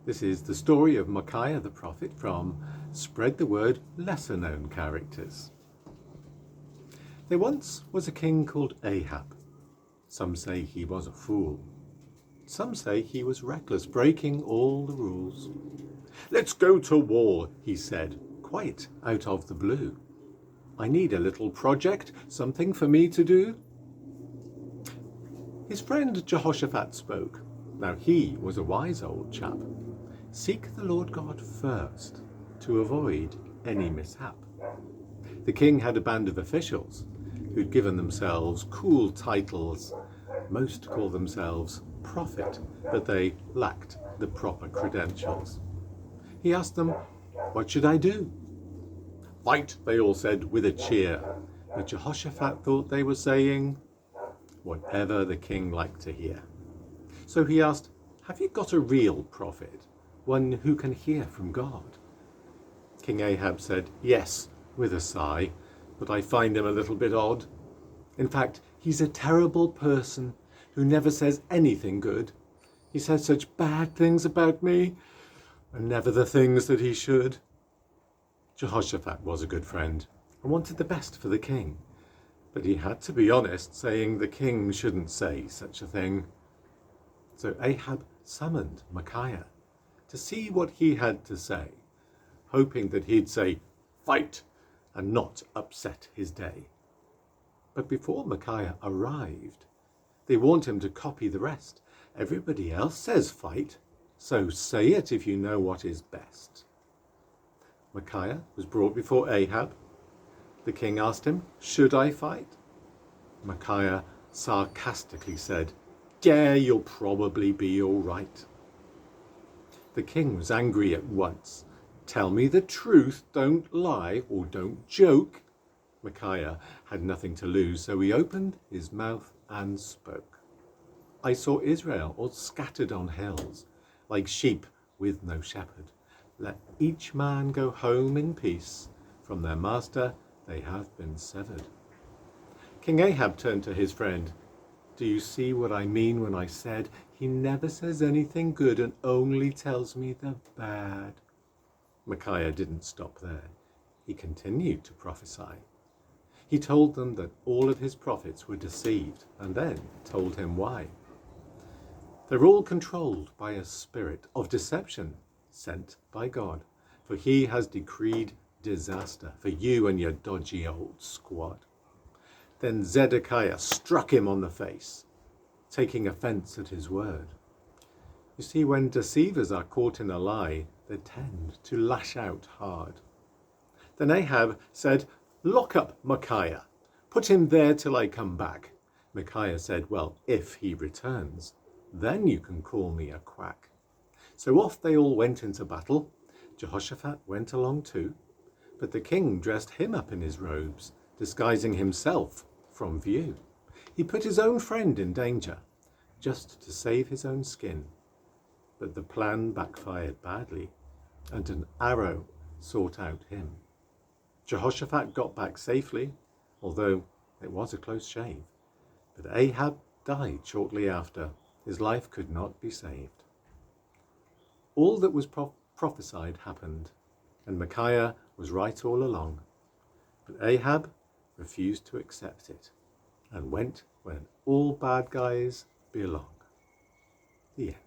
This is the story of Micaiah the Prophet from Spread the Word Lesser Known Characters. There once was a king called Ahab. Some say he was a fool. Some say he was reckless, breaking all the rules. "Let's go to war," he said, quite out of the blue. "I need a little project, something for me to do." His friend Jehoshaphat spoke. Now he was a wise old chap. Seek the Lord God first to avoid any mishap. The king had a band of officials who'd given themselves cool titles. Most call themselves prophet, but they lacked the proper credentials. He asked them, "What should I do?" "Fight," they all said with a cheer. But Jehoshaphat thought they were saying whatever the king liked to hear. So he asked, "Have you got a real prophet? One who can hear from God?" King Ahab said, "Yes," with a sigh, "but I find him a little bit odd. In fact, he's a terrible person who never says anything good. He says such bad things about me, and never the things that he should." Jehoshaphat was a good friend and wanted the best for the king, but he had to be honest, saying the king shouldn't say such a thing. So Ahab summoned Micaiah to see what he had to say, hoping that he'd say, "Fight," and not upset his day. But before Micaiah arrived, they warned him to copy the rest. "Everybody else says fight, so say it if you know what is best." Micaiah was brought before Ahab. The king asked him, "Should I fight?" Micaiah sarcastically said, "Yeah, you'll probably be all right." The king was angry at once. "Tell me the truth, don't lie or don't joke." Micaiah had nothing to lose, so he opened his mouth and spoke. "I saw Israel all scattered on hills, like sheep with no shepherd. Let each man go home in peace. From their master they have been severed." King Ahab turned to his friend. "Do you see what I mean when I said he never says anything good and only tells me the bad?" Micaiah didn't stop there. He continued to prophesy. He told them that all of his prophets were deceived, and then told him why. "They're all controlled by a spirit of deception sent by God, for he has decreed disaster for you and your dodgy old squad." Then Zedekiah struck him on the face, taking offense at his word. You see, when deceivers are caught in a lie, they tend to lash out hard. Then Ahab said, "Lock up Micaiah. Put him there till I come back." Micaiah said, "Well, if he returns, then you can call me a quack." So off they all went into battle. Jehoshaphat went along too, but the king dressed him up in his robes, disguising himself from view. He put his own friend in danger, just to save his own skin. But the plan backfired badly, and an arrow sought out him. Jehoshaphat got back safely, although it was a close shave. But Ahab died shortly after. His life could not be saved. All that was prophesied happened, and Micaiah was right all along. But Ahab refused to accept it and went where all bad guys belong. The end.